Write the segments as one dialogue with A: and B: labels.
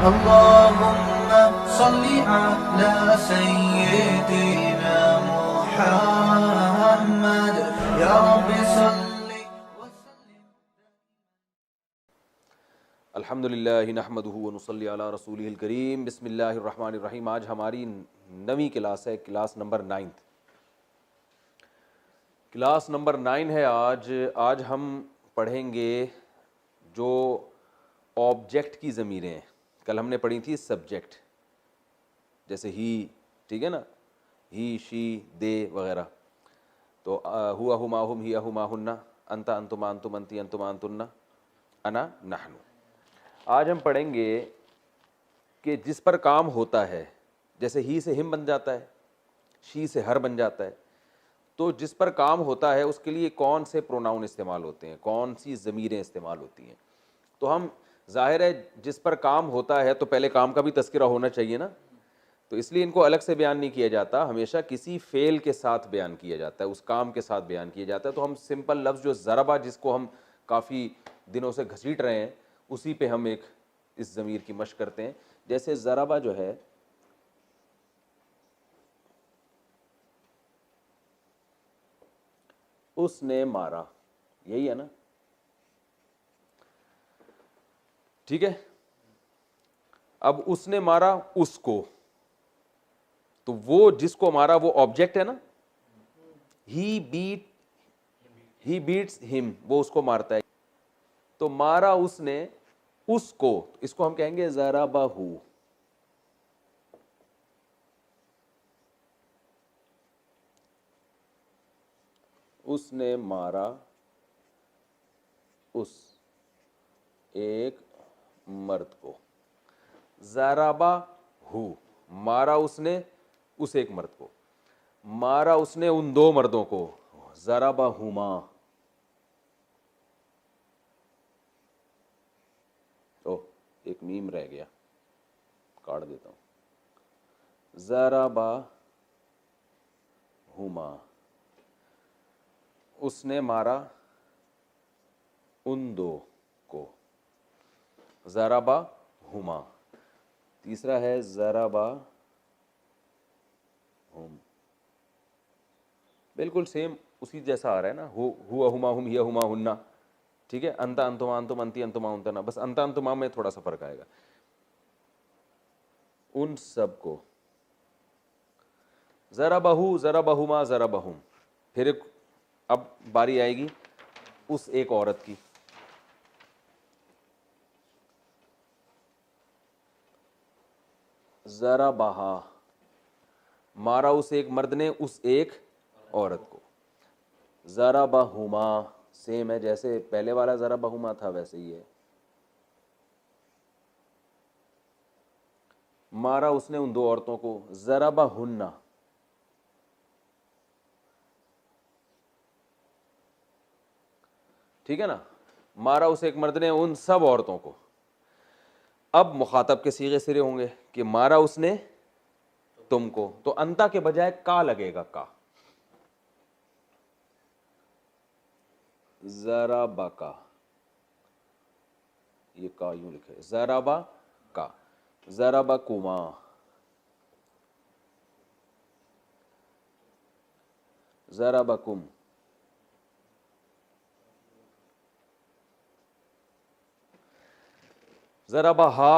A: اللهم صل على سيدنا محمد يا رب صل وسلم.
B: الحمدللہ نحمدہ ونصلی علی رسولہ الکریم. بسم اللہ الرحمن الرحیم. آج ہماری نویں کلاس ہے, کلاس نمبر 9. کلاس نمبر 9 ہے آج ہم پڑھیں گے جو آبجیکٹ کی ضمیریں ہیں. کل ہم نے پڑھی تھی سبجیکٹ, جیسے ہی, ٹھیک ہے نا, ہی, شی, دے وغیرہ. تو ہوا ہما ہم, ہیا ہما ہن, انت انتما انتم انتی انتما انتن, انا نحن. آج ہم پڑھیں گے کہ جس پر کام ہوتا ہے, جیسے ہی سے ہم بن جاتا ہے, شی سے ہر بن جاتا ہے, تو جس پر کام ہوتا ہے اس کے لیے کون سے پروناؤن استعمال ہوتے ہیں, کون سی ضمیریں استعمال ہوتی ہیں. تو ہم, ظاہر ہے جس پر کام ہوتا ہے تو پہلے کام کا بھی تذکرہ ہونا چاہیے نا, تو اس لیے ان کو الگ سے بیان نہیں کیا جاتا, ہمیشہ کسی فعل کے ساتھ بیان کیا جاتا ہے, اس کام کے ساتھ بیان کیا جاتا ہے. تو ہم سمپل لفظ جو ضربہ, جس کو ہم کافی دنوں سے گھسیٹ رہے ہیں, اسی پہ ہم ایک اس ضمیر کی مشق کرتے ہیں. جیسے ضربہ جو ہے, اس نے مارا, یہی ہے نا, ٹھیک ہے. اب اس نے مارا اس کو, تو وہ جس کو مارا وہ آبجیکٹ ہے نا. ہی بیٹس ہم, وہ اس کو مارتا ہے. تو مارا اس نے اس کو, اس کو ہم کہیں گے ضربہ. اس نے مارا اس ایک مرد کو. ضربہ ہو, مارا اس نے اس ایک مرد کو, مارا اس نے ان دو مردوں کو, ضربہ ہما. ایک میم رہ گیا, کاٹ دیتا ہوں. ضربہ ہما, اس نے مارا ان دو کو, ضربہ ہما. تیسرا ہے ضربہ ہم, بالکل سیم اسی جیسا آ رہا ہے نا. ہوا ہما ہم, ہیا ہما ہننا, ٹھیک ہے. انت انتما انتم انتی انتما انتنا, بس انت انتما میں تھوڑا سا فرق آئے گا. ان سب کو. ضربہ ضربہما ضربہم. پھر اب باری آئے گی اس ایک عورت کی. ضربہا, مارا اس ایک مرد نے اس ایک عورت کو. ضربہما, سیم ہے, جیسے پہلے والا ضربہما تھا ویسے ہی ہے. مارا اس نے ان دو عورتوں کو. ضربہن, ٹھیک ہے نا. مارا اس ایک مرد نے ان سب عورتوں کو. اب مخاطب کے صیغے سرے ہوں گے کہ مارا اس نے تم کو, تو انتا کے بجائے کا لگے گا. کا, ضربکا, یہ کا یوں لکھے, ضربا کا. ضربکما, ضربکم. ضربہا,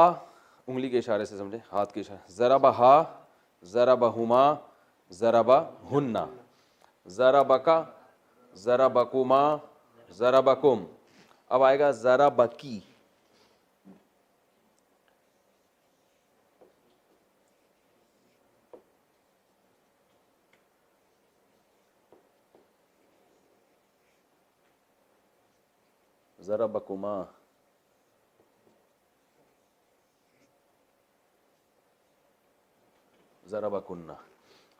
B: انگلی کے اشارے سے سمجھے, ہاتھ کے اشارے. ضربہا ضربہما ضربہن. ضربکا ضربکما ضربکم. اب آئے گا ضربکی. ضربکما, ضربکن.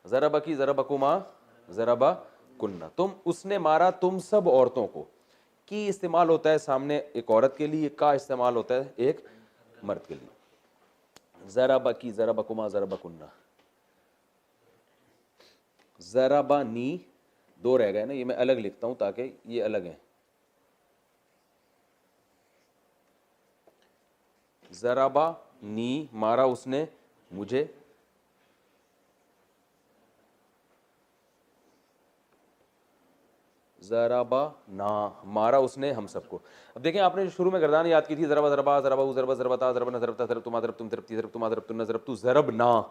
B: ضربکی ضربکما ضربکن. تم, اس نے مارا تم سب عورتوں کو. کی استعمال ہوتا ہے سامنے ایک عورت کے لیے, کا استعمال ہوتا ہے ایک مرد کے لیے. ضربکی ضربکما ضربکن. ضربنی, دو رہ گئے نا, یہ میں الگ لکھتا ہوں تاکہ یہ الگ ہیں. ضربہ نی مارا اس نے مجھے، ضربا نا مارا اس نے ہم سب کو. اب دیکھیں آپ نے جو شروع میں گردان یاد کی تھی ضربا ضربا ضربا ضربا ضربتا ضربنا ضربتا ضربتما ضربتم ضربتی ضربتما ضربتن ضربتو ضربنا،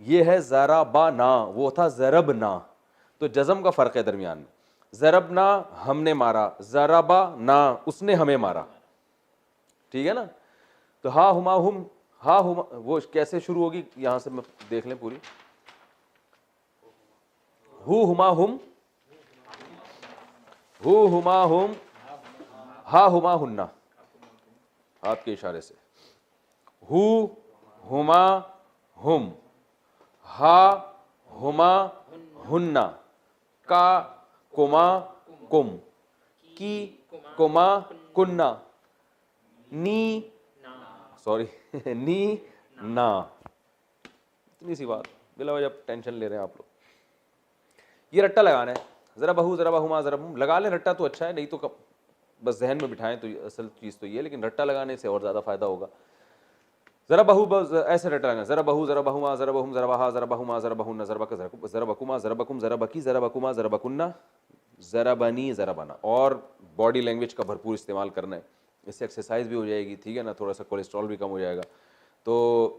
B: یہ ہے ضربنا، وہ تھا ضربنا. تو جزم کا فرق ہے درمیان میں. ضربنا ہم نے مارا، ضربا نا اس نے ہمیں مارا. ٹھیک ہے نا. تو ہا ہما ہم، ہا ہما وہ کیسے شروع ہوگی یہاں سے میں دیکھ لیں پوری. ہو ہما ہم، ہو ہما ہم، ہا ہما ہننا، ہاتھ کے اشارے سے. ہو ہما ہم، ہا ہما ہننا، کا کما کم، کی کما کننا، نی سوری نی نا. اتنی سی بات، بلا وجہ ٹینشن لے رہے ہیں آپ لوگ. یہ رٹا لگانا ہے، ذرا بہو ذرا بہما ذرا بہم لگا لیں. رٹا تو اچھا ہے، نہیں تو بس ذہن میں بٹھائیں تو اصل چیز تو یہ ہے، لیکن رٹا لگانے سے اور زیادہ فائدہ ہوگا. ذرا بہو ایسے رٹا لگانا، ذرا بہو ذرا بہما ذرا بہم ذرا بہا ذرا بہما ذرا بہن ذرا بک ذرا بکما ذرا بکم ذرا بکی ذرا بکما ذرا بکننا ذرا بنی ذرا بنا. اور باڈی لینگویج کا بھرپور استعمال کرنا ہے، اس سے ایکسرسائز بھی ہو جائے گی. ٹھیک ہے نا، تھوڑا سا کولیسٹرول بھی کم ہو جائے گا. تو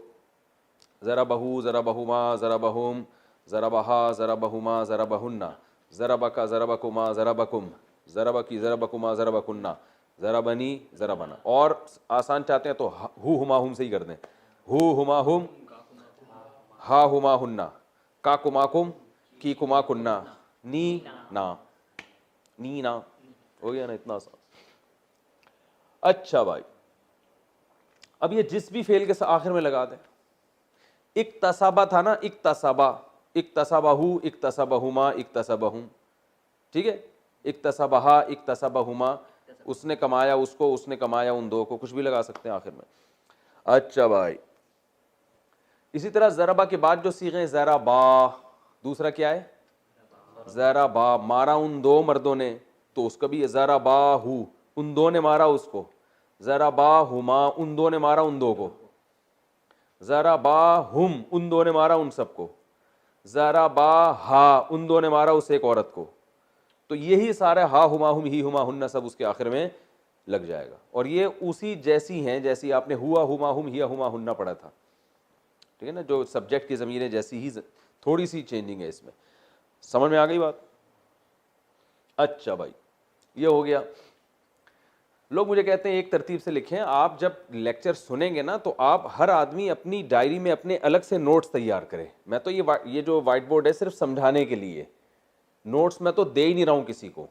B: ذرا بہو ذرا بہما ذرا بہم ذرا بہا ذرا بہما ذرا بہننا ذرا بکا ذرا بکما ذرا بکم ذرا بکی ذرا بکما ذرا بکننا ذرا بنی ذرا بنا. اور آسان چاہتے ہیں تو ہو ہما ہم سے ہی کر دیں. ہو ہما ہم، ہا ہما ہننا، کا کما کم، کی کما کننا، نی نا. نی نا ہو گیا نا، اتنا آسان. اچھا بھائی، اب یہ جس بھی فعل کے آخر میں لگا دیں. اکتسبہ تھا نا، اکتسبہ، اکتسبہو اکتسبہما اکتسبہم. ٹھیک ہے، اکتسبہا اکتسبہما، اس نے کمایا اس کو، اس نے کمایا ان دو کو، کچھ بھی لگا سکتے ہیں آخر میں. اچھا بھائی، اسی طرح ضربہ کے بعد جو صیغے ہیں ضربا، دوسرا کیا ہے ضربا، مارا ان دو مردوں نے تو اس کا بھی ضرباہو، ان دو نے مارا اس کو. ضرباہما، ان دو نے مارا ان دو کو. ضرباہم، ان دو نے مارا ان سب کو. ضرباہا، ان دو نے مارا اس ایک عورت کو. تو یہی سارے ہا ہما ہم ہی ہما ہن سب اس کے آخر میں لگ جائے گا. اور یہ اسی جیسی ہیں جیسی آپ نے ہوا ہما ہم ہیا ہما ہننا پڑھا تھا. ٹھیک ہے نا، جو سبجیکٹ کی ضمیریں جیسی ہی، تھوڑی سی چینجنگ ہے اس میں. سمجھ میں آ گئی بات. اچھا بھائی، یہ ہو گیا. لوگ مجھے کہتے ہیں ایک ترتیب سے لکھیں. آپ جب لیکچر سنیں گے نا تو آپ ہر آدمی اپنی ڈائری میں اپنے الگ سے نوٹس تیار کرے. میں تو یہ جو وائٹ بورڈ ہے صرف سمجھانے کے لیے، نوٹس میں تو دے ہی نہیں رہا ہوں کسی کو،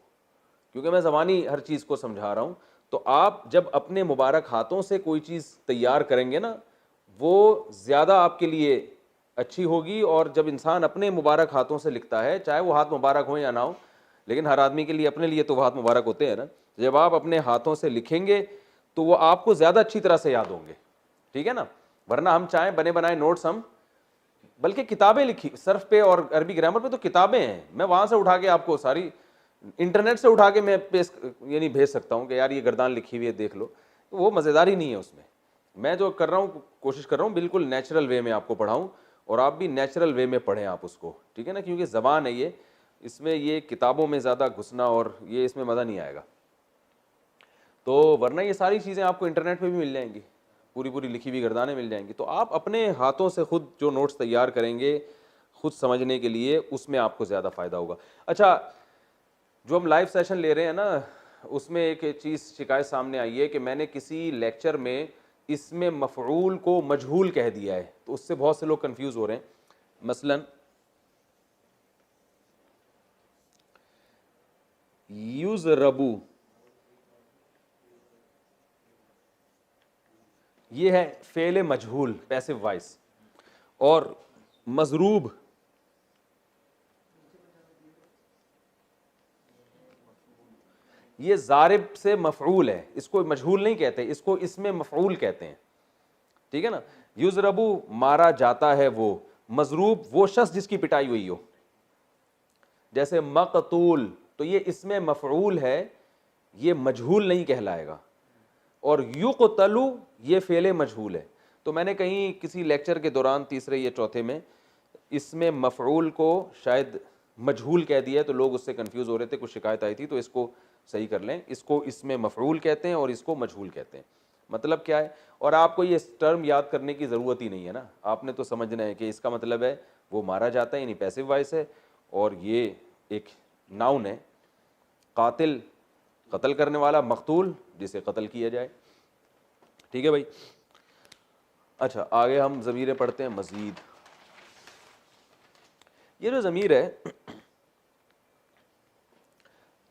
B: کیونکہ میں زبانی ہر چیز کو سمجھا رہا ہوں. تو آپ جب اپنے مبارک ہاتھوں سے کوئی چیز تیار کریں گے نا، وہ زیادہ آپ کے لیے اچھی ہوگی. اور جب انسان اپنے مبارک ہاتھوں سے لکھتا ہے، چاہے وہ ہاتھ مبارک ہوں یا نہ ہو، لیکن ہر آدمی کے لیے اپنے لیے تو وہ ہاتھ مبارک ہوتے ہیں نا. جب آپ اپنے ہاتھوں سے لکھیں گے تو وہ آپ کو زیادہ اچھی طرح سے یاد ہوں گے. ٹھیک ہے نا. ورنہ ہم چاہیں بنے بنائے نوٹس، ہم بلکہ کتابیں لکھی صرف پہ اور عربی گرامر پہ تو کتابیں ہیں، میں وہاں سے اٹھا کے آپ کو ساری انٹرنیٹ سے اٹھا کے میں یعنی بھیج سکتا ہوں کہ یار یہ گردان لکھی ہوئی ہے دیکھ لو. تو وہ مزیدار ہی نہیں ہے اس میں. میں جو کر رہا ہوں کوشش کر رہا ہوں بالکل نیچرل وے میں آپ کو پڑھاؤں، اور آپ بھی نیچرل وے میں پڑھیں آپ اس کو. ٹھیک ہے نا، کیونکہ زبان ہے یہ، اس میں یہ کتابوں میں زیادہ گھسنا اور یہ اس میں مزہ نہیں آئے گا. تو ورنہ یہ ساری چیزیں آپ کو انٹرنیٹ پہ بھی مل جائیں گی، پوری پوری لکھی ہوئی گردانیں مل جائیں گی. تو آپ اپنے ہاتھوں سے خود جو نوٹس تیار کریں گے خود سمجھنے کے لیے، اس میں آپ کو زیادہ فائدہ ہوگا. اچھا، جو ہم لائیو سیشن لے رہے ہیں نا، اس میں ایک چیز شکایت سامنے آئی ہے کہ میں نے کسی لیکچر میں اس میں مفعول کو مجہول کہہ دیا ہے، تو اس سے بہت سے لوگ کنفیوز ہو رہے ہیں. مثلا یضربو، یہ ہے فعل مجہول پیسو وائس. اور مضروب یہ ضارب سے مفعول ہے، اس کو مجہول نہیں کہتے، اس کو اس میں مفعول کہتے ہیں. ٹھیک ہے نا. یضربو مارا جاتا ہے وہ، مضروب وہ شخص جس کی پٹائی ہوئی ہو. جیسے مقتول، تو یہ اس میں مفعول ہے، یہ مجہول نہیں کہلائے گا. اور یقتلو یہ فعل مجہول ہے. تو میں نے کہیں کسی لیکچر کے دوران تیسرے یا چوتھے میں اس میں مفعول کو شاید مجہول کہہ دیا ہے تو لوگ اس سے کنفیوز ہو رہے تھے, کچھ شکایت آئی تھی, تو اس کو صحیح کر لیں. اس کو اس میں مفعول کہتے ہیں اور اس کو مجہول کہتے ہیں. مطلب کیا ہے, اور آپ کو یہ ٹرم یاد کرنے کی ضرورت ہی نہیں ہے نا, آپ نے تو سمجھنا ہے کہ اس کا مطلب ہے وہ مارا جاتا ہے, یعنی پیسو وائس ہے, اور یہ ایک ناؤن ہے. قاتل قتل کرنے والا, مقتول جسے قتل کیا جائے. ٹھیک ہے بھائی. اچھا آگے ہم ضمیریں پڑھتے ہیں مزید. یہ جو ضمیر ہے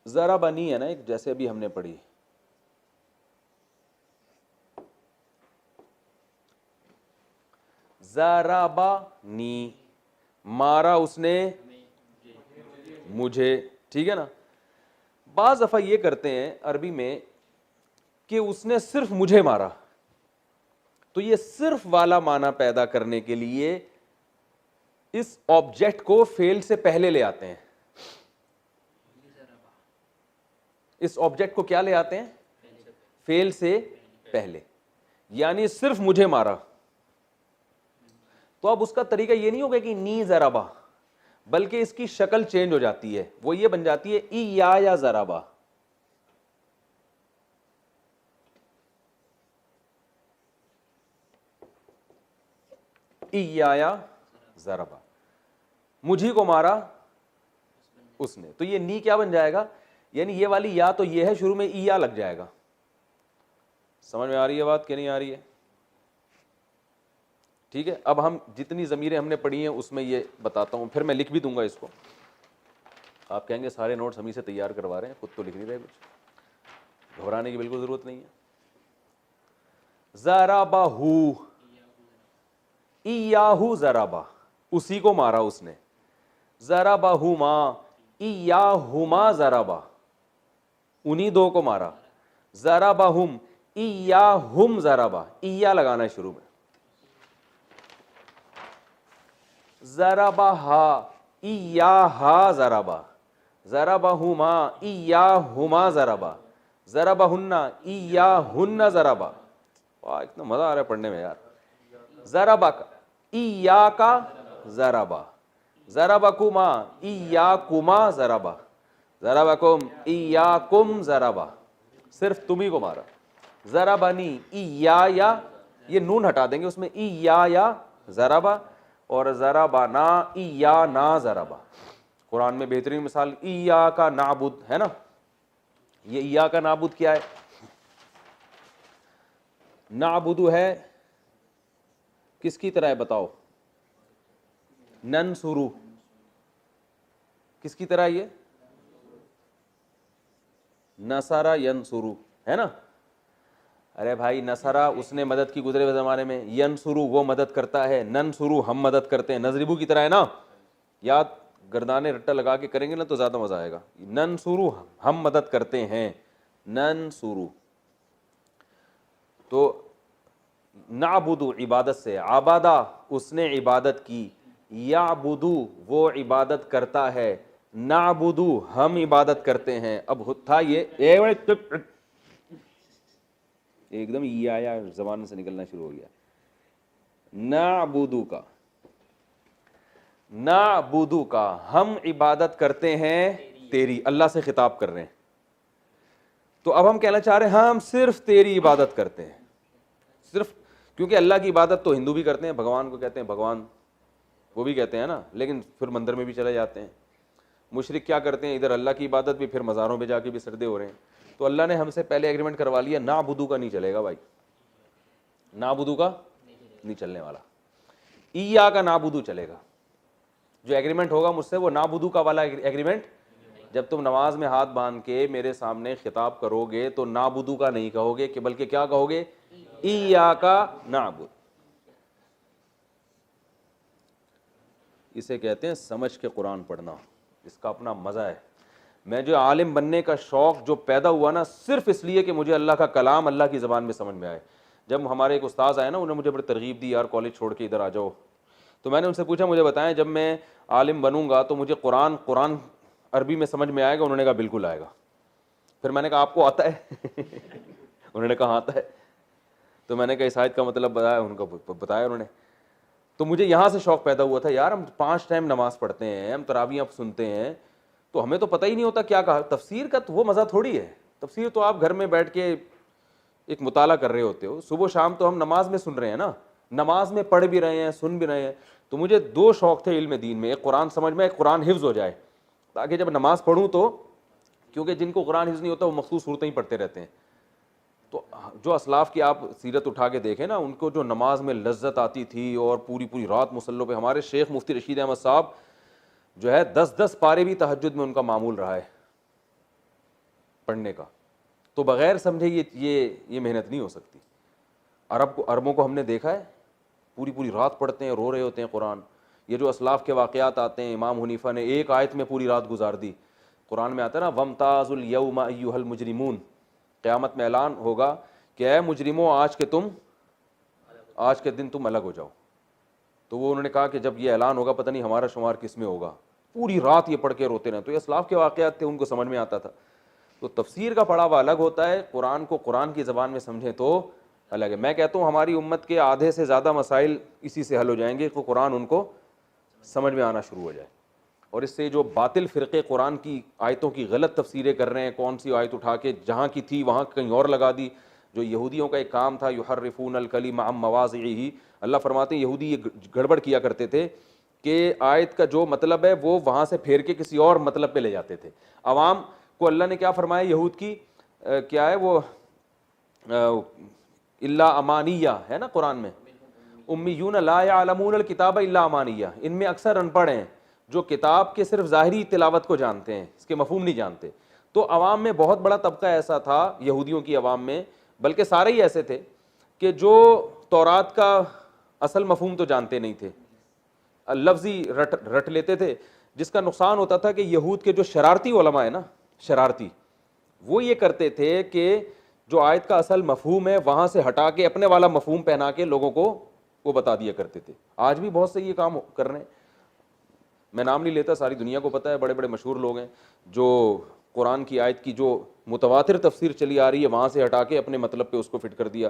B: ضربنی ہے نا, ایک جیسے ابھی ہم نے پڑھی, ضربنی مارا اس نے مجھے. ٹھیک ہے نا. بعض دفعہ یہ کرتے ہیں عربی میں کہ اس نے صرف مجھے مارا, تو یہ صرف والا معنی پیدا کرنے کے لیے اس آبجیکٹ کو فعل سے پہلے لے آتے ہیں. اس آبجیکٹ کو کیا لے آتے ہیں؟ فعل سے پہلے. یعنی صرف مجھے مارا, تو اب اس کا طریقہ یہ نہیں ہوگا کہ نی ضربا, بلکہ اس کی شکل چینج ہو جاتی ہے, وہ یہ بن جاتی ہے ایا ضربا. ایا ضربا, مجھے کو مارا اس نے. تو یہ نی کیا بن جائے گا؟ یعنی یہ والی یا تو یہ ہے, شروع میں ایا لگ جائے گا. سمجھ میں آ رہی ہے بات کہ نہیں آ رہی ہے؟ ٹھیک ہے. اب ہم جتنی ضمیریں ہم نے پڑھی ہیں اس میں یہ بتاتا ہوں, پھر میں لکھ بھی دوں گا اس کو. آپ کہیں گے سارے نوٹس ہم ہی سے تیار کروا رہے ہیں, خود تو لکھ نہیں رہے کچھ. گھبرانے کی بالکل ضرورت نہیں ہے. ضربہ, ایاہو ضربہ, اسی کو مارا اس نے. ضربہما ایاہما ضربہ, انہی دو کو مارا. ضربہم ایاہم ضربہ, ایا لگانا ہے شروع میں. ضربہا ایاہا ضربہ, ضربہما ایاہما ضربہ, ضربہن ایاہن ضربہ. واہ اتنا مزہ آ رہا ہے پڑھنے میں یار. ضربک ایاکا ضربہ, ضربکما ایاکما ضربہ, ضربکم ایاکم ضربہ, صرف تمہیں کو مارا. ضربنی ایایا, یہ نون ہٹا دیں گے اس میں, ایایا ضربہ, اور ضربنا ایانا ضربہ. قرآن میں بہترین مثال ایاکا نعبد ہے نا. یہ ایاکا نعبد کیا ہے؟ نعبد ہے کس کی طرح ہے بتاؤ؟ ننصرو, کس کی طرح؟ یہ نصرہ ینصرو ہے نا. ارے بھائی نصرہ اس نے مدد کی گزرے ہوئے زمانے میں, ینصرو وہ مدد کرتا ہے, ننصرو ہم مدد کرتے ہیں. نضربو کی طرح ہے نا. یاد گردانے رٹا لگا کے کریں گے نا تو زیادہ مزہ آئے گا. ننصرو ہم مدد کرتے ہیں, ننصرو. تو نعبدو عبادت سے, عبادہ اس نے عبادت کی, یعبدو وہ عبادت کرتا ہے, نعبدو ہم عبادت کرتے ہیں. اب تھا یہ ایک دم یہ آیا زبان سے نکلنا شروع ہو گیا. نعبدو کا, نعبدو کا ہم عبادت کرتے ہیں تیری, اللہ سے خطاب کر رہے ہیں. تو اب ہم کہنا چاہ رہے ہیں ہم صرف تیری عبادت کرتے ہیں, صرف, کیونکہ اللہ کی عبادت تو ہندو بھی کرتے ہیں, بھگوان کو کہتے ہیں بھگوان, وہ بھی کہتے ہیں نا, لیکن پھر مندر میں بھی چلے جاتے ہیں. مشرک کیا کرتے ہیں, ادھر اللہ کی عبادت بھی, پھر مزاروں پہ جا کے بھی سجدے ہو رہے ہیں. تو اللہ نے ہم سے پہلے ایگریمنٹ کروا لیا, نعبدو کا نہیں چلے گا بھائی, نعبدو کا نہیں چلنے والا, ایا کا نعبدو چلے گا. جو ایگریمنٹ ہوگا مجھ سے وہ نعبدو کا والا ایگریمنٹ. جب تم نماز میں ہاتھ باندھ کے میرے سامنے خطاب کرو گے تو نعبدو کا نہیں کہو گے, کہ بلکہ کیا کہو گے؟ ایاکا نعبد. اسے کہتے ہیں سمجھ کے قرآن پڑھنا, اس کا اپنا مزہ ہے. میں جو عالم بننے کا شوق جو پیدا ہوا نا, صرف اس لیے کہ مجھے اللہ کا کلام اللہ کی زبان میں سمجھ میں آئے. جب ہمارے ایک استاذ آئے نا, انہوں نے مجھے بڑی ترغیب دی, یار کالج چھوڑ کے ادھر آ جاؤ. تو میں نے ان سے پوچھا مجھے بتائیں جب میں عالم بنوں گا تو مجھے قرآن عربی میں سمجھ میں آئے گا؟ انہوں نے کہا بالکل آئے گا. پھر میں نے کہا آپ کو آتا ہے؟ انہوں نے کہا آتا ہے. تو میں نے کہا اس آیت کا مطلب بتایا، ان کو بتایا انہوں نے. تو مجھے یہاں سے شوق پیدا ہوا تھا، یار ہم 5 ٹائم نماز پڑھتے ہیں، ہم تراویح سنتے ہیں، تو ہمیں تو پتہ ہی نہیں ہوتا کیا کہا. تفسیر کا تو وہ مزہ تھوڑی ہے، تفسیر تو آپ گھر میں بیٹھ کے ایک مطالعہ کر رہے ہوتے ہو، صبح شام تو ہم نماز میں سن رہے ہیں نا، نماز میں پڑھ بھی رہے ہیں سن بھی رہے ہیں. تو مجھے 2 شوق تھے علم دین میں، ایک قرآن سمجھ میں، ایک قرآن حفظ ہو جائے، تاکہ جب نماز پڑھوں تو، کیونکہ جن کو قرآن حفظ نہیں ہوتا وہ مخصوص صورتیں ہی پڑھتے رہتے ہیں. تو جو اسلاف کی آپ سیرت اٹھا کے دیکھیں نا، ان کو جو نماز میں لذت آتی تھی اور پوری پوری رات مصلوں پہ. ہمارے شیخ مفتی رشید احمد صاحب جو ہے 10 پارے بھی تہجد میں ان کا معمول رہا ہے پڑھنے کا. تو بغیر سمجھے یہ محنت نہیں ہو سکتی. عربوں کو ہم نے دیکھا ہے پوری پوری رات پڑھتے ہیں، رو رہے ہوتے ہیں قرآن. یہ جو اسلاف کے واقعات آتے ہیں، امام حنیفہ نے ایک آیت میں پوری رات گزار دی. قرآن میں آتا ہے نا وَامْتَازُوا الْيَوْمَ أَيُّهَا الْمُجْرِمُونَ، قیامت میں اعلان ہوگا کہ اے مجرموں آج کے دن تم الگ ہو جاؤ. تو وہ انہوں نے کہا کہ جب یہ اعلان ہوگا پتہ نہیں ہمارا شمار کس میں ہوگا. پوری رات یہ پڑھ کے روتے رہے. تو یہ اسلاف کے واقعات تھے، ان کو سمجھ میں آتا تھا. تو تفسیر کا پڑاوا الگ ہوتا ہے، قرآن کو قرآن کی زبان میں سمجھیں تو الگ ہے. میں کہتا ہوں ہماری امت کے آدھے سے زیادہ مسائل اسی سے حل ہو جائیں گے کہ قرآن ان کو سمجھ میں آنا شروع ہو جائے. اور اس سے جو باطل فرقے قرآن کی آیتوں کی غلط تفسیریں کر رہے ہیں، کون سی آیت اٹھا کے جہاں کی تھی وہاں کہیں اور لگا دی. جو یہودیوں کا ایک کام تھا یحرفون الکلم عن مواضعہ، اللہ فرماتے ہیں یہودی یہ گڑبڑ کیا کرتے تھے کہ آیت کا جو مطلب ہے وہ وہاں سے پھیر کے کسی اور مطلب پہ لے جاتے تھے. عوام کو اللہ نے کیا فرمایا، یہود کی کیا ہے وہ الا امانیہ ہے نا قرآن میں، امیون لا یعلمون الکتاب الا امانیہ، ان میں اکثر ان پڑھ ہیں جو کتاب کے صرف ظاہری تلاوت کو جانتے ہیں، اس کے مفہوم نہیں جانتے. تو عوام میں بہت بڑا طبقہ ایسا تھا، یہودیوں کی عوام میں، بلکہ سارے ہی ایسے تھے کہ جو تورات کا اصل مفہوم تو جانتے نہیں تھے، لفظی رٹ لیتے تھے. جس کا نقصان ہوتا تھا کہ یہود کے جو شرارتی علماء ہیں نا، شرارتی، وہ یہ کرتے تھے کہ جو آیت کا اصل مفہوم ہے وہاں سے ہٹا کے اپنے والا مفہوم پہنا کے لوگوں کو وہ بتا دیا کرتے تھے. آج بھی بہت سے یہ کام کر رہے ہیں، میں نام نہیں لیتا، ساری دنیا کو پتہ ہے، بڑے بڑے مشہور لوگ ہیں جو قرآن کی آیت کی جو متواتر تفسیر چلی آ رہی ہے وہاں سے ہٹا کے اپنے مطلب پہ اس کو فٹ کر دیا.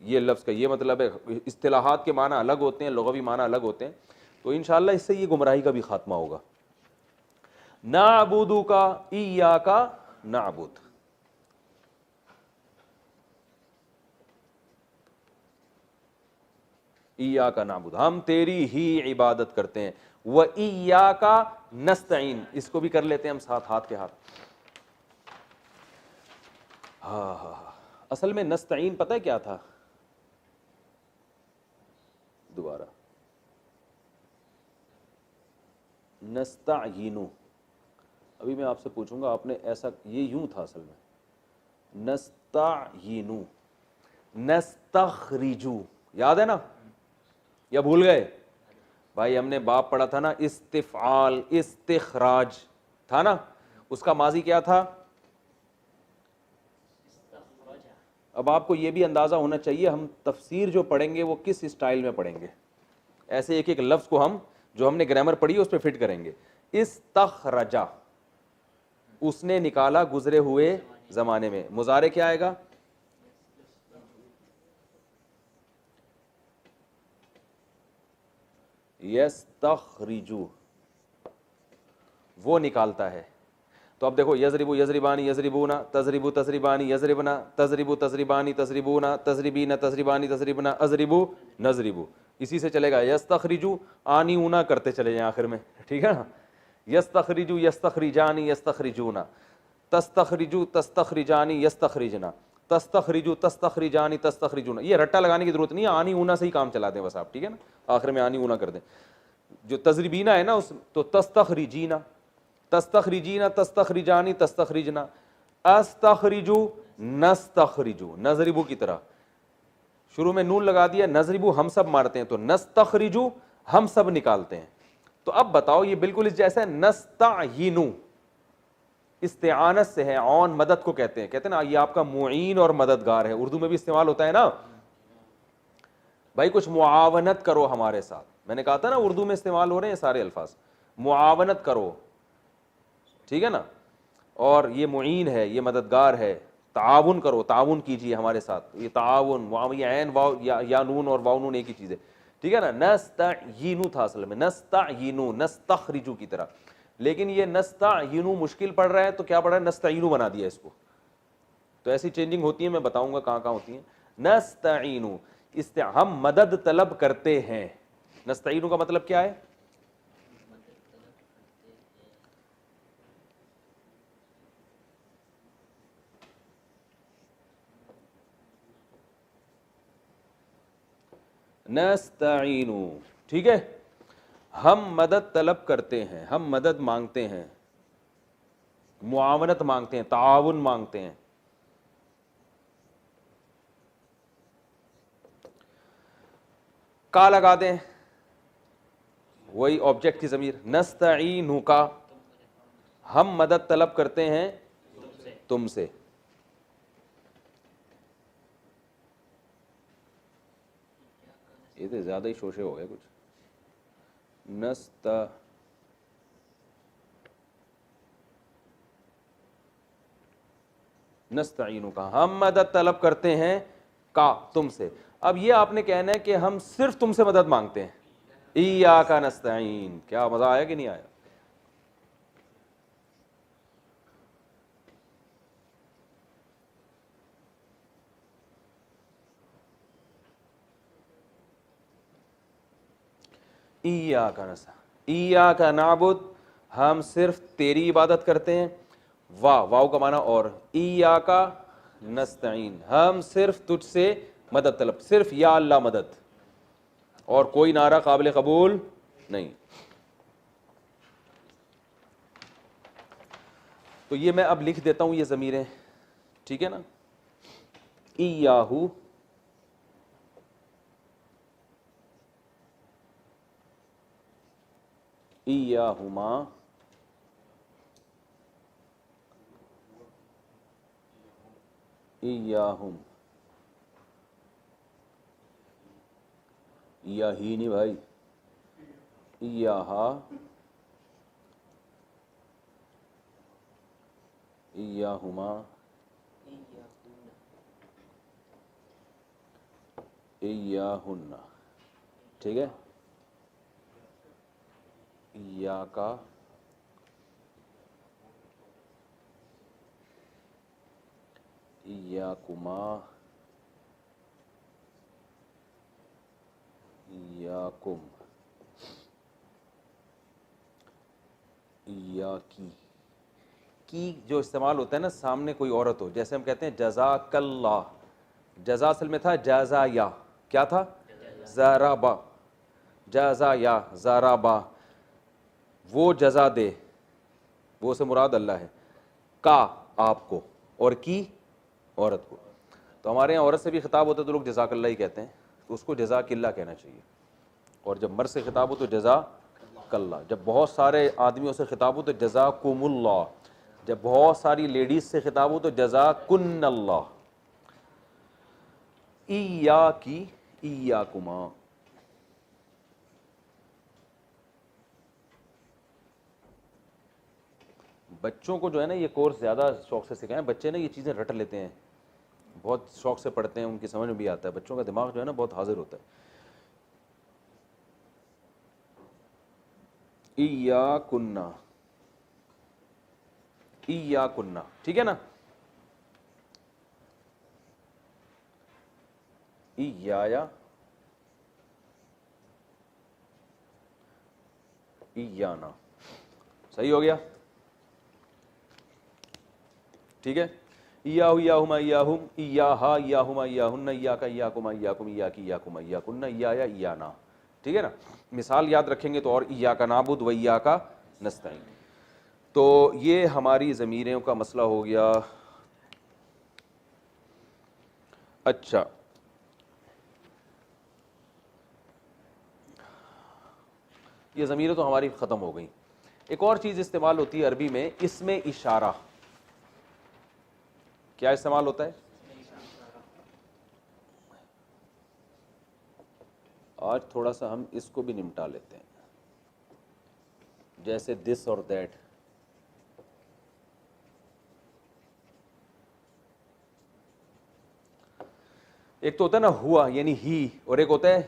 B: یہ لفظ کا یہ مطلب ہے، اصطلاحات کے معنی الگ ہوتے ہیں، لغوی معنی الگ ہوتے ہیں. تو انشاءاللہ اس سے یہ گمراہی کا بھی خاتمہ ہوگا. نعبدک ایاک نعبد، ایاک نعبد، ہم تیری ہی عبادت کرتے ہیں. وَإِيَّاكَ نَسْتَعِينُ، اس کو بھی کر لیتے ہیں ہم ساتھ، ہاتھ کے ہاتھ. ہاں اصل میں نستعین پتہ ہے کیا تھا؟ دوبارہ نستعینو، ابھی میں آپ سے پوچھوں گا آپ نے ایسا، یہ یوں تھا اصل میں، نستعینو، نستخرجو، یاد ہے نا یا بھول گئے؟ بھائی ہم نے باب پڑھا تھا نا، استفعال، استخراج تھا نا، اس کا ماضی کیا تھا؟ اب آپ کو یہ بھی اندازہ ہونا چاہیے ہم تفسیر جو پڑھیں گے وہ کس اسٹائل میں پڑھیں گے. ایسے ایک ایک لفظ کو ہم جو ہم نے گرامر پڑھی ہے اس پہ فٹ کریں گے. استخرجا، اس نے نکالا گزرے ہوئے زمانے میں. مضارع کیا آئے گا؟ یستخرجو، وہ نکالتا ہے. تو اب دیکھو یضربو یضربانی یضربونا، تضربو تضربانی یضربنا، تضربو تضربانی تضربونا، تضربین تضربانی تضربنا، اضربو نضربو. اسی سے چلے گا. یستخرجو، آنی اونا کرتے چلے جائیں آخر میں، ٹھیک ہے نا. یستخرجو یستخرجانی یستخرجونا، تستخرجو تستخرجانی یستخرجنا، تستخرجو تستخرجانی تستخرجونا. یہ رٹا لگانے کی ضرورت نہیں ہے، آنی اونا سے ہی کام چلا دیں بس آپ، ٹھیک ہے نا، آخر میں آنی اونا کر دیں. جو تضربینا ہے نا اس تو تستخرجینا، تستخرجینا تستخرجانی تستخرجنا، استخرجو نستخرجو، نضربو کی طرح شروع میں نون لگا دیا. نضربو ہم سب مارتے ہیں، تو نستخرجو ہم سب نکالتے ہیں. تو اب بتاؤ یہ بالکل اس جیسا ہے. نستعینو استعانت سے ہے، عون مدد کو کہتے ہیں نا، یہ آپ کا معین اور مددگار ہے. اردو میں بھی استعمال ہوتا ہے نا، بھائی کچھ معاونت کرو ہمارے ساتھ. میں نے کہا تھا نا اردو میں استعمال ہو رہے ہیں سارے الفاظ، معاونت کرو، ٹھیک ہے نا. اور یہ معین ہے، یہ مددگار ہے. تعاون کرو, تعاون کیجیے ہمارے ساتھ. یہ تعاون, واو یہ عین واو یا نون اور واو نون ایک ہی چیز ہے, ٹھیک ہے نا. نستعینو تھا اصل میں, نستعینو نستخرجو کی طرح, لیکن یہ نستعینو مشکل پڑ رہا ہے تو کیا پڑ رہا ہے, نستعینو بنا دیا اس کو. تو ایسی چینجنگ ہوتی ہے, میں بتاؤں گا کہاں کہاں ہوتی ہیں. نستعینو, ہم مدد طلب کرتے ہیں. نستعینو کا مطلب کیا ہے؟ نستعینو, ٹھیک ہے, ہم مدد طلب کرتے ہیں, ہم مدد مانگتے ہیں, معاونت مانگتے ہیں, تعاون مانگتے ہیں. کا لگا دیں, وہی آبجیکٹ کی ضمیر, نستعینو کا, ہم مدد طلب کرتے ہیں تم سے. یہ تو زیادہ ہی شوشے ہو گئے کچھ. نستعینو کا, ہم مدد طلب کرتے ہیں کا, تم سے. اب یہ آپ نے کہنا ہے کہ ہم صرف تم سے مدد مانگتے ہیں. ایاک نستعین, کیا مزہ آیا کہ نہیں آیا؟ ایاک نستعین, ایاک نعبد, ہم صرف تیری عبادت کرتے ہیں. واو کا معنی اور, ایاک نستعین, ہم صرف تجھ سے مدد طلب, صرف یا اللہ مدد, اور کوئی نعرہ قابل قبول نہیں. تو یہ میں اب لکھ دیتا ہوں یہ ضمیریں, ٹھیک ہے نا. ایاہو, ایاہما, ایاہم, ایاہی نہیں بھائی, ایاہا, ایاہما, ایاہن, ٹھیک ہے. ایاکا, ایاکما, ایاکم, ایاکی. کی جو استعمال ہوتا ہے نا, سامنے کوئی عورت ہو, جیسے ہم کہتے ہیں جزاک اللہ, جزا اصل میں تھا جازا یا, کیا تھا؟ زارابا, جازا یا زارابا, وہ جزا دے, وہ سے مراد اللہ ہے. کا آپ کو, اور کی عورت کو. تو ہمارے یہاں عورت سے بھی خطاب ہوتا ہے تو لوگ جزاک اللہ ہی کہتے ہیں, تو اس کو جزاک اللہ کہنا چاہیے. اور جب مرد سے خطاب ہو تو جزاک اللہ, جب بہت سارے آدمیوں سے خطاب ہو تو جزاکم اللہ, جب بہت ساری لیڈیز سے خطاب ہو تو جزاکن اللہ. ایاکی, ایاکما. بچوں کو جو ہے نا یہ کورس زیادہ شوق سے سکھائیں, بچے نا یہ چیزیں رٹ لیتے ہیں, بہت شوق سے پڑھتے ہیں, ان کی سمجھ میں بھی آتا ہے, بچوں کا دماغ جو ہے نا بہت حاضر ہوتا ہے. ایاکنا, ایاکنا, ٹھیک ہے نا. ایایا, ایانا, صحیح ہو گیا, ٹھیک ہے. ایاہو, ایاہما, ایاہم, ایاہا, ایاہما, ایاہن, ایاکا, ایاکما, ایاکم, ایاکی, ایاکما, ایاکن, ایایا, ایانا, ٹھیک ہے نا. مثال یاد رکھیں گے تو اور, ایاک نعبد و ایاک نستعین. تو یہ ہماری ضمیروں کا مسئلہ ہو گیا. اچھا, یہ ضمیریں تو ہماری ختم ہو گئیں. ایک اور چیز استعمال ہوتی ہے عربی میں, اس میں اشارہ. کیا استعمال ہوتا ہے؟ آج تھوڑا سا ہم اس کو بھی نمٹا لیتے ہیں, جیسے دس اور دیٹ. ایک تو ہوتا ہے نا ہوا یعنی ہی، اور ایک ہوتا ہے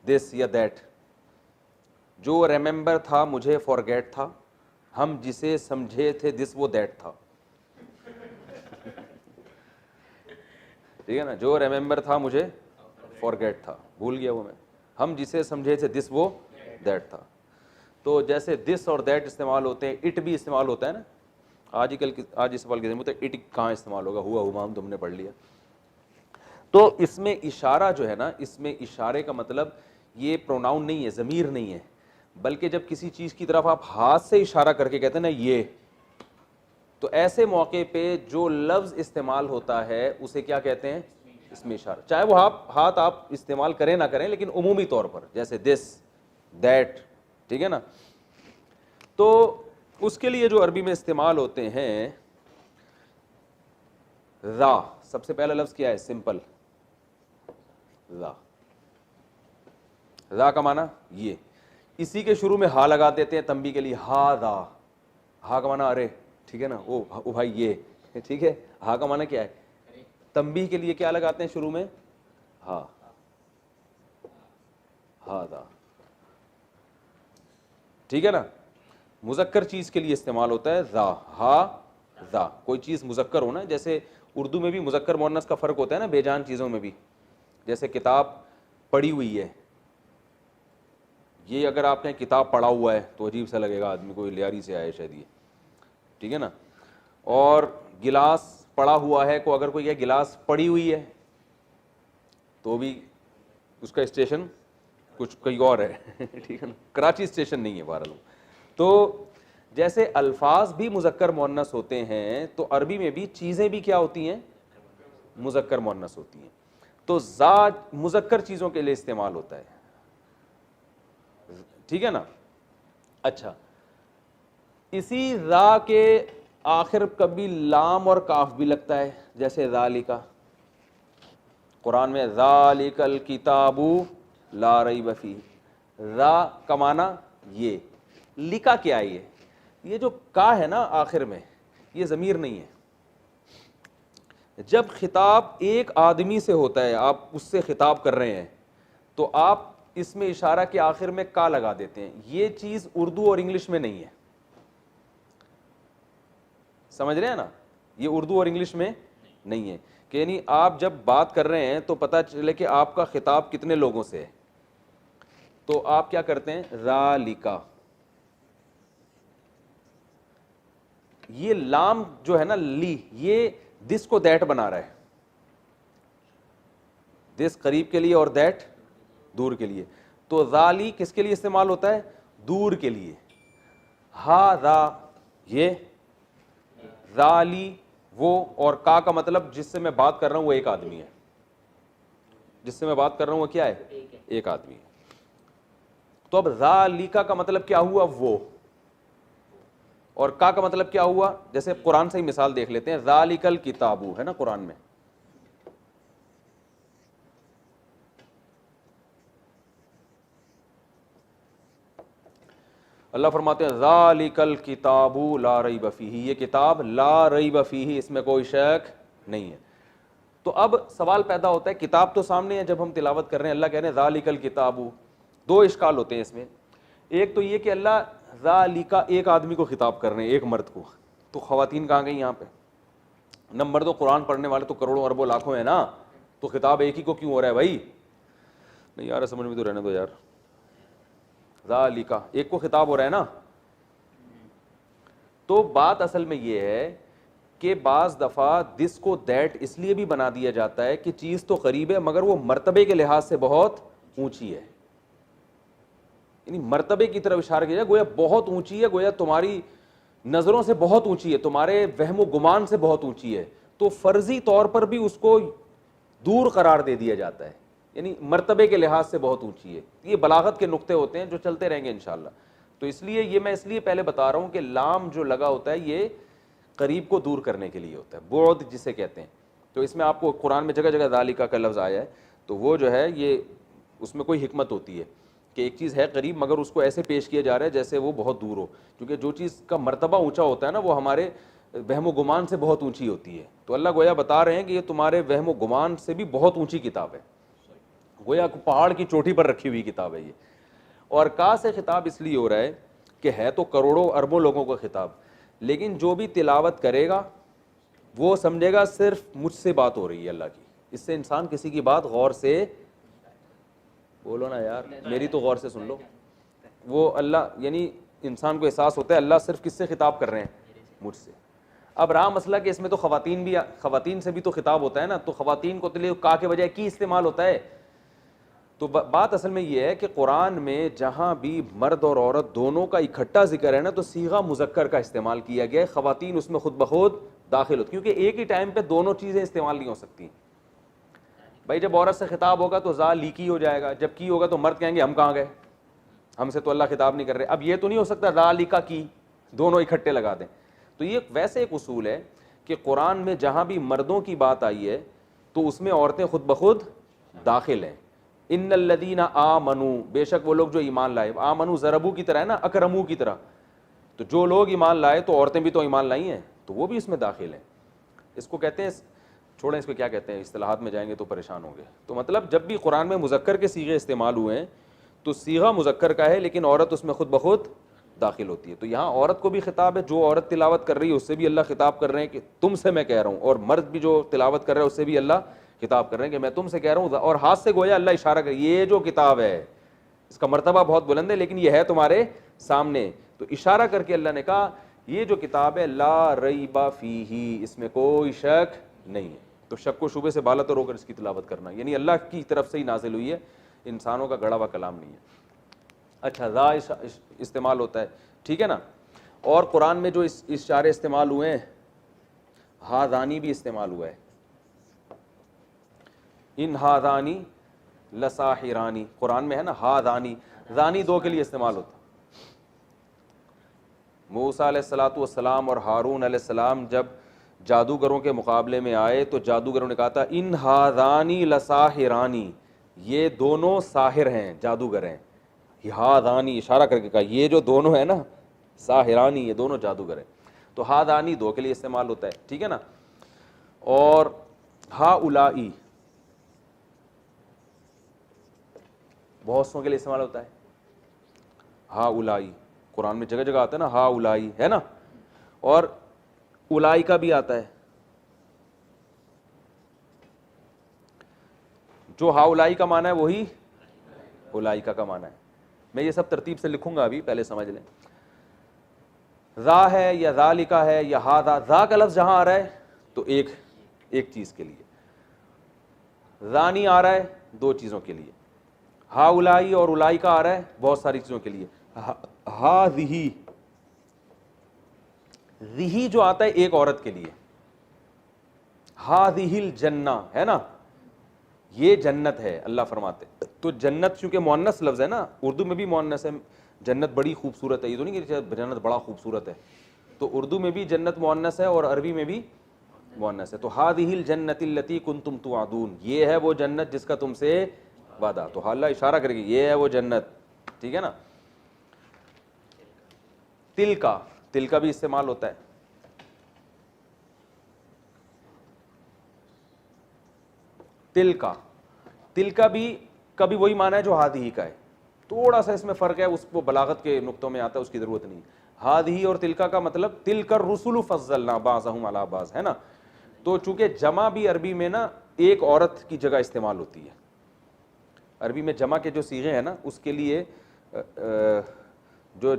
B: دس یا دیٹ. جو ریممبر تھا مجھے فارگیٹ تھا، ہم جسے سمجھے تھے دس وہ دیٹ تھا. ٹھیک ہے نا، جو ریممبر تھا مجھے فارگیٹ تھا، بھول گیا وہ میں، ہم جسے سمجھے تھے دس وہ دیٹ تھا. تو جیسے دس اور دیٹ استعمال ہوتے ہیں، اٹ بھی استعمال ہوتا ہے نا. آج اس سوال کے ذمہ ہوتا ہے اٹ کہاں استعمال ہوگا، ہوا ہوا ہم تم نے پڑھ لیا. تو اس میں اشارہ جو ہے نا، اس میں اشارے کا مطلب یہ پروناؤن نہیں ہے، ضمیر نہیں ہے، بلکہ جب کسی چیز کی طرف آپ ہاتھ سے اشارہ کر کے کہتے ہیں نا یہ، تو ایسے موقع پہ جو لفظ استعمال ہوتا ہے اسے کیا کہتے ہیں؟ اس میں اشارہ. چاہے وہ ہاتھ آپ استعمال کریں نہ کریں، لیکن عمومی طور پر جیسے دس دیٹ، ٹھیک ہے نا. تو اس کے لیے جو عربی میں استعمال ہوتے ہیں، را، سب سے پہلا لفظ کیا ہے؟ سمپل را. را کا معنی یہ، اسی کے شروع میں ہا لگا دیتے ہیں تنبیہ کے لیے، ہا را. ہا کا معنی ارے، ٹھیک ہے نا، او بھائی یہ، ٹھیک ہے. ہا کا معنی کیا ہے؟ تنبیہ کے لیے کیا لگاتے ہیں شروع میں؟ ہا. ہا دا، ٹھیک ہے نا. مذکر چیز کے لیے استعمال ہوتا ہے را، ہا دا. کوئی چیز مذکر ہونا، جیسے اردو میں بھی مذکر مؤنث کا فرق ہوتا ہے نا بے جان چیزوں میں بھی. جیسے کتاب پڑھی ہوئی ہے، یہ اگر آپ کہیں کتاب پڑھا ہوا ہے تو عجیب سا لگے گا آدمی کو، لیاری سے آئے شاید یہ، ٹھیک ہے نا. اور گلاس پڑا ہوا ہے کو اگر کوئی یہ گلاس پڑی ہوئی ہے تو بھی اس کا اسٹیشن کچھ کہیں اور ہے. ٹھیک ہے نا، کراچی اسٹیشن نہیں ہے بہرحال. تو جیسے الفاظ بھی مذکر مؤنث ہوتے ہیں تو عربی میں بھی چیزیں بھی کیا ہوتی ہیں؟ مذکر مؤنث ہوتی ہیں. تو ذات مذکر چیزوں کے لیے استعمال ہوتا ہے، ٹھیک ہے نا. اچھا، اسی را کے آخر کبھی لام اور کاف بھی لگتا ہے، جیسے ذالکا. قرآن میں ذالک الکتاب لا ریب فیہ. را کا معنی یہ، لکا کیا ہے؟ یہ جو کا ہے نا آخر میں، یہ ضمیر نہیں ہے. جب خطاب ایک آدمی سے ہوتا ہے، آپ اس سے خطاب کر رہے ہیں، تو آپ اس میں اشارہ کے آخر میں کا لگا دیتے ہیں. یہ چیز اردو اور انگلش میں نہیں ہے، سمجھ رہے ہیں نا. یہ اردو اور انگلش میں نہیں ہے، کہ یعنی آپ جب بات کر رہے ہیں تو پتہ چلے کہ آپ کا خطاب کتنے لوگوں سے ہے، تو آپ کیا کرتے ہیں؟ ذالکا. یہ لام جو ہے نا لی، یہ دس کو دیٹ بنا رہا ہے. دس قریب کے لیے اور دیٹ دور کے لیے. تو ذالی کس کے لیے استعمال ہوتا ہے؟ دور کے لیے. ہا را یہ، ذالی وہ، اور کا مطلب جس سے میں بات کر رہا ہوں وہ ایک آدمی ہے. جس سے میں بات کر رہا ہوں وہ کیا ہے؟ ایک آدمی ہے. تو اب ذالکا کا مطلب کیا ہوا؟ وہ. اور کا مطلب کیا ہوا؟ جیسے قرآن سے ہی مثال دیکھ لیتے ہیں. ذالک الکتاب ہے نا قرآن میں، اللہ فرماتے ہیں ذالک الکتاب لا ریب فیہ، یہ کتاب لا ریب فیہ، اس میں کوئی شک نہیں ہے. تو اب سوال پیدا ہوتا ہے، کتاب تو سامنے ہے جب ہم تلاوت کر رہے ہیں، اللہ کہہ رہے ہیں ذالک الکتاب. دو اشکال ہوتے ہیں اس میں. ایک تو یہ کہ اللہ ذالک ایک آدمی کو خطاب کر رہے ہیں، ایک مرد کو، تو خواتین کہاں گئی یہاں پہ؟ نمبر دو، قرآن پڑھنے والے تو کروڑوں اربوں لاکھوں ہیں نا، تو خطاب ایک ہی کو کیوں ہو رہا ہے بھائی؟ نہیں یار سمجھ میں تو رہنے دو یار. ذالکا ایک کو خطاب ہو رہا ہے نا. تو بات اصل میں یہ ہے کہ بعض دفعہ دس کو دیٹ اس لیے بھی بنا دیا جاتا ہے کہ چیز تو قریب ہے مگر وہ مرتبے کے لحاظ سے بہت اونچی ہے. یعنی مرتبے کی طرف اشارہ کیا جائے، گویا بہت اونچی ہے، گویا تمہاری نظروں سے بہت اونچی ہے، تمہارے وہم و گمان سے بہت اونچی ہے. تو فرضی طور پر بھی اس کو دور قرار دے دیا جاتا ہے، یعنی مرتبے کے لحاظ سے بہت اونچی ہے. یہ بلاغت کے نقطے ہوتے ہیں جو چلتے رہیں گے انشاءاللہ. تو اس لیے یہ میں اس لیے پہلے بتا رہا ہوں کہ لام جو لگا ہوتا ہے یہ قریب کو دور کرنے کے لیے ہوتا ہے، بعد جسے کہتے ہیں. تو اس میں آپ کو قرآن میں جگہ جگہ ذالکا کا لفظ آیا ہے، تو وہ جو ہے یہ اس میں کوئی حکمت ہوتی ہے کہ ایک چیز ہے قریب مگر اس کو ایسے پیش کیا جا رہا ہے جیسے وہ بہت دور ہو. کیونکہ جو چیز کا مرتبہ اونچا ہوتا ہے نا وہ ہمارے وہم و گمان سے بہت اونچی ہوتی ہے. تو اللہ گویا بتا رہے ہیں کہ یہ تمہارے وہم و گمان سے بھی بہت اونچی کتاب ہے, گویا پہاڑ کی چوٹی پر رکھی ہوئی کتاب ہے یہ. اور کا سے خطاب اس لیے ہو رہا ہے کہ ہے تو کروڑوں اربوں لوگوں کا خطاب, لیکن جو بھی تلاوت کرے گا وہ سمجھے گا صرف مجھ سے بات ہو رہی ہے اللہ کی. اس سے انسان کسی کی بات غور سے, بولو نا یار میری تو غور سے سن لو, وہ اللہ یعنی انسان کو احساس ہوتا ہے اللہ صرف کس سے خطاب کر رہے ہیں, مجھ سے. اب رہا مسئلہ کہ اس میں تو خواتین سے بھی تو خطاب ہوتا ہے نا, تو خواتین کو تو کا کے بجائے کی استعمال ہوتا ہے. تو بات اصل میں یہ ہے کہ قرآن میں جہاں بھی مرد اور عورت دونوں کا اکٹھا ذکر ہے نا, تو صیغہ مذکر کا استعمال کیا گیا ہے, خواتین اس میں خود بخود داخل ہوتی, کیونکہ ایک ہی ٹائم پہ دونوں چیزیں استعمال نہیں ہو سکتی. بھائی جب عورت سے خطاب ہوگا تو ذا لی کی ہو جائے گا, جب کی ہوگا تو مرد کہیں گے ہم کہاں گئے, ہم سے تو اللہ خطاب نہیں کر رہے. اب یہ تو نہیں ہو سکتا ذا لی کا کی دونوں اکٹھے لگا دیں. تو یہ ویسے ایک اصول ہے کہ قرآن میں جہاں بھی مردوں کی بات آئی ہے تو اس میں عورتیں خود بخود داخل ہیں. ان الذین آمنوا, بے شک وہ لوگ جو ایمان لائے, آمنوا ضربو کی طرح ہے نا, اکرمو کی طرح, تو جو لوگ ایمان لائے تو عورتیں بھی تو ایمان لائی ہیں, تو وہ بھی اس میں داخل ہیں. اس کو کہتے ہیں, چھوڑیں اس کو کیا کہتے ہیں, اصطلاحات میں جائیں گے تو پریشان ہوں گے. تو مطلب جب بھی قرآن میں مذکر کے صیغے استعمال ہوئے ہیں تو صیغہ مذکر کا ہے, لیکن عورت اس میں خود بخود داخل ہوتی ہے. تو یہاں عورت کو بھی خطاب ہے, جو عورت تلاوت کر رہی ہے اس سے بھی اللہ خطاب کر رہے ہیں کہ تم سے میں کہہ رہا ہوں, اور مرد بھی جو تلاوت کر رہا ہے اس سے بھی اللہ خطاب کر رہے ہیں کہ میں تم سے کہہ رہا ہوں. اور ہاتھ سے گویا اللہ اشارہ کر, یہ جو کتاب ہے اس کا مرتبہ بہت بلند ہے لیکن یہ ہے تمہارے سامنے. تو اشارہ کر کے اللہ نے کہا یہ جو کتاب ہے لا ریب فیہ, اس میں کوئی شک نہیں ہے. تو شک و شبے سے بالا تر ہو کر اس کی تلاوت کرنا, یعنی اللہ کی طرف سے ہی نازل ہوئی ہے, انسانوں کا گڑا ہوا کلام نہیں ہے. اچھا ذا استعمال ہوتا ہے, ٹھیک ہے نا. اور قرآن میں جو اشارے استعمال ہوئے ہیں, ہاذانی بھی استعمال ہوا ہے, ان ہاذانی لساحرانی, قرآن میں ہے نا ہاذانی, ذانی دو کے لیے استعمال ہوتا. موسیٰ علیہ الصلوۃ والسلام اور ہارون علیہ السلام جب جادوگروں کے مقابلے میں آئے تو جادوگروں نے کہا تھا ان ہاذانی لساحرانی, یہ دونوں ساحر ہیں, جادوگر ہیں. ہاذانی اشارہ کر کے کہا یہ جو دونوں ہیں نا ساحرانی, یہ دونوں جادوگر ہیں. تو ہاذانی دو کے لیے استعمال ہوتا ہے, ٹھیک ہے نا. اور ہاؤلائی بہت سو کے لیے استعمال ہوتا ہے. ہاؤلائی قرآن میں جگہ جگہ آتا ہے نا, ہاؤلائی ہے نا. اور اولائی کا بھی آتا ہے, جو ہاؤلائی کا معنی ہے وہی اولائی کا معنی ہے. میں یہ سب ترتیب سے لکھوں گا ابھی, پہلے سمجھ لیں. ذا ہے یا ذالکا ہے یا ہاذا, ذا کا لفظ جہاں آ رہا ہے تو ایک چیز کے لیے, ذانی آ رہا ہے دو چیزوں کے لیے, ہاؤلائی اور اولائی کا آ رہا ہے بہت ساری چیزوں کے لیے. ہاذہی, ذہی جو آتا ہے ایک عورت کے لیے, ہاذہ الجنہ ہے نا, یہ جنت ہے اللہ فرماتے. تو جنت چونکہ مؤنث لفظ ہے نا, اردو میں بھی مؤنث ہے, جنت بڑی خوبصورت ہے, یہ تو نہیں کہ جنت بڑا خوبصورت ہے, تو اردو میں بھی جنت مؤنث ہے اور عربی میں بھی مؤنث ہے. تو ہذہ الجنۃ التی کنتم توعدون, یہ ہے وہ جنت جس کا تم سے وعدہ. تو اللہ اشارہ کرے گی یہ ہے وہ جنت, ٹھیک ہے نا. تل کا بھی استعمال ہوتا ہے. تل کا بھی کبھی وہی معنی ہے جو ہادی کا ہے, تھوڑا سا اس میں فرق ہے, اس کو بلاغت کے نقطوں میں آتا ہے, اس کی ضرورت نہیں. ہادی اور تلکا کا مطلب تلک الرسل فضلنا بعضهم علی بعض ہے نا. تو چونکہ جمع بھی عربی میں نا ایک عورت کی جگہ استعمال ہوتی ہے, عربی میں جمع کے جو صیغے ہیں نا اس کے لیے جو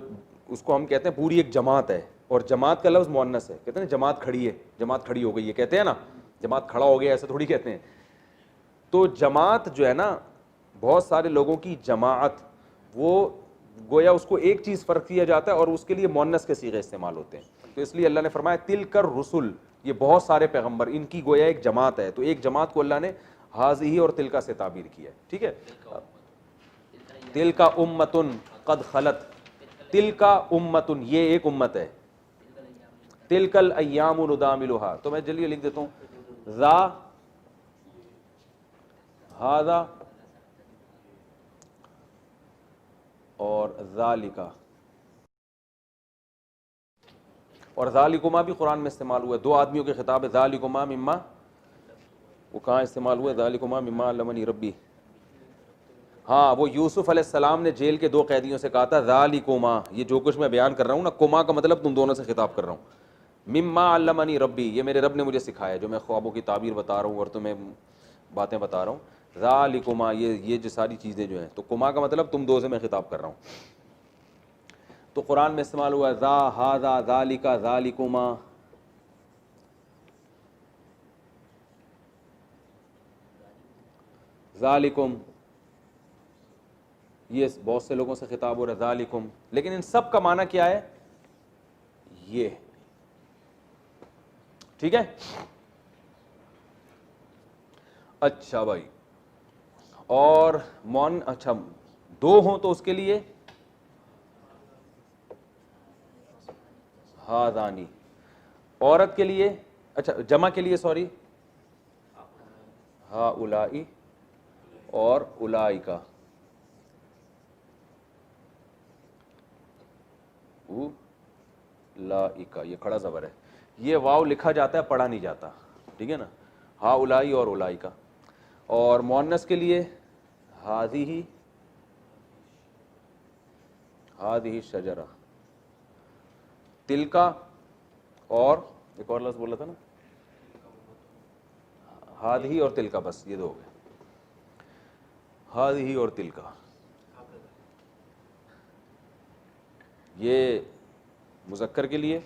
B: اس کو ہم کہتے ہیں پوری ایک جماعت ہے, اور جماعت کا لفظ مؤنث ہے, کہتے ہیں جماعت کھڑی ہے, جماعت کھڑی ہو گئی ہے, کہتے ہیں نا جماعت کھڑا ہو گیا, ایسا تھوڑی کہتے ہیں. تو جماعت جو ہے نا بہت سارے لوگوں کی جماعت, وہ گویا اس کو ایک چیز فرق کیا جاتا ہے اور اس کے لیے مؤنث کے صیغے استعمال ہوتے ہیں. تو اس لیے اللہ نے فرمایا تلک الرسل, یہ بہت سارے پیغمبر, ان کی گویا ایک جماعت ہے. تو ایک جماعت کو اللہ نے ہاذہ اور تلکا سے تعبیر کیا ہے, ٹھیک ہے. تلک امۃ قد خلت, تلک امۃ یہ ایک امت ہے, تلک الایام نداولها. تو میں جلدی لکھ دیتا ہوں, ذا ہذا اور ذالکا. اور ذالکما بھی قرآن میں استعمال ہوا ہے، دو آدمیوں کے خطاب ہے، ذالکما مما، وہ کہاں استعمال ہوا ہے؟ ذالکما مما علمنی ربی، ہاں وہ یوسف علیہ السلام نے جیل کے دو قیدیوں سے کہا تھا ذالکما، یہ جو کچھ میں بیان کر رہا ہوں نا، کما کا مطلب تم دونوں سے خطاب کر رہا ہوں، مما علمنی ربی، یہ میرے رب نے مجھے سکھایا، جو میں خوابوں کی تعبیر بتا رہا ہوں اور تمہیں باتیں بتا رہا ہوں، ذالکما، یہ جو ساری چیزیں جو ہیں، تو کما کا مطلب تم دو سے میں خطاب کر رہا ہوں. تو قرآن میں استعمال ہوا ذا، ھذا، ذالک، ذالکما. ذالکم، یہ بہت سے لوگوں سے خطاب ہو رہا ہے ذالکم، لیکن ان سب کا معنی کیا ہے؟ یہ، ٹھیک ہے. اچھا بھائی، اور اچھا دو ہوں تو اس کے لیے ہاذانی، عورت کے لیے، اچھا جمع کے لیے سوری، ہاؤلائی اور اولائکا، اولائکا، یہ کھڑا زبر ہے، یہ واو لکھا جاتا ہے پڑھا نہیں جاتا، ٹھیک ہے نا، ہاؤلائی اور اولائکا. اور مؤنث کے لیے ہذہ، ہذہ شجرہ، تلکا، اور ایک اور لفظ بولا تھا نا، ہذہ اور تلکا، بس یہ دو ہو گئے، ہذہ اور تلکا. یہ مذکر کے لیے،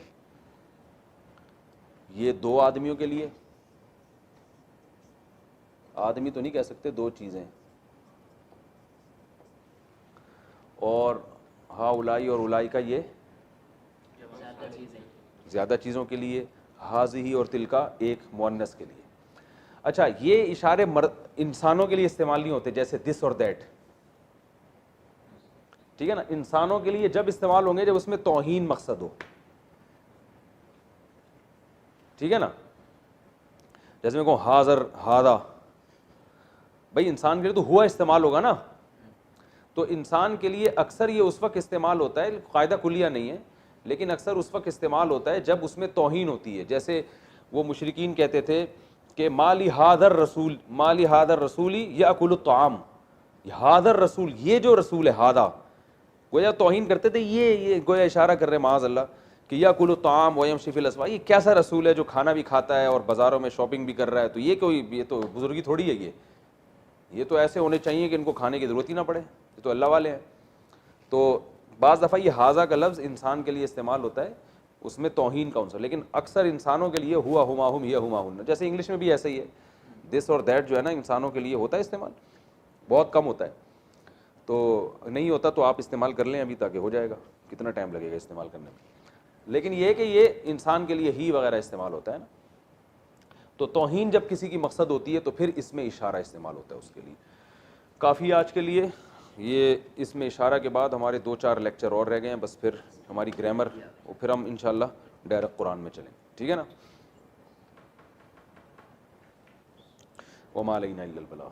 B: یہ دو آدمیوں کے لیے، آدمی تو نہیں کہہ سکتے، دو چیزیں، اور ہاؤلائی اور اولائکا یہ زیادہ چیزوں کے لیے، ہذہ اور تلکا ایک مؤنث کے لیے. اچھا یہ اشارے انسانوں کے لیے استعمال نہیں ہوتے، جیسے دس اور دیٹ، ٹھیک ہے نا، انسانوں کے لیے جب استعمال ہوں گے جب اس میں توہین مقصد ہو، ٹھیک ہے نا، جیسے میں کہوں حاضر، ہادہ، بھائی انسان کے لیے تو ہوا استعمال ہوگا نا، تو انسان کے لیے اکثر یہ اس وقت استعمال ہوتا ہے، قاعدہ کلیہ نہیں ہے، لیکن اکثر اس وقت استعمال ہوتا ہے جب اس میں توہین ہوتی ہے. جیسے وہ مشرکین کہتے تھے کہ مالی حاضر رسول، مالی حاضر رسولی یاکل الطعام، حاضر رسول، یہ جو رسول ہے، ہادہ، گویا توہین کرتے تھے، یہ گویا اشارہ کر رہے معاذ اللہ کہ یاکل الطعام ویمشی فی الاسواق، یہ کیسا رسول ہے جو کھانا بھی کھاتا ہے اور بازاروں میں شاپنگ بھی کر رہا ہے، تو یہ کوئی، یہ تو بزرگی تھوڑی ہے، یہ تو ایسے ہونے چاہیے کہ ان کو کھانے کی ضرورت ہی نہ پڑے، یہ تو اللہ والے ہیں. تو بعض دفعہ یہ حاضہ کا لفظ انسان کے لیے استعمال ہوتا ہے، اس میں توہین کا عنصر، لیکن اکثر انسانوں کے لیے ہوا ہما ہم یہ ہما ہن، جیسے انگلش میں بھی ایسا ہی ہے، دس اور دیٹ جو ہے نا انسانوں کے لیے ہوتا ہے استعمال، بہت کم ہوتا ہے، تو نہیں ہوتا تو آپ استعمال کر لیں ابھی تاکہ ہو جائے گا، کتنا ٹائم لگے گا استعمال کرنے میں. لیکن یہ کہ یہ انسان کے لیے ہی وغیرہ استعمال ہوتا ہے نا، تو توہین جب کسی کی مقصد ہوتی ہے تو پھر اس میں اشارہ استعمال ہوتا ہے اس کے لیے. کافی آج کے لیے یہ، اس میں اشارہ کے بعد ہمارے 2-4 لیکچر اور رہ گئے ہیں، بس پھر ہماری گرامر، اور پھر ہم انشاءاللہ ڈائریکٹ قرآن میں چلیں، ٹھیک ہے نا. وما علینا الا البلاغ.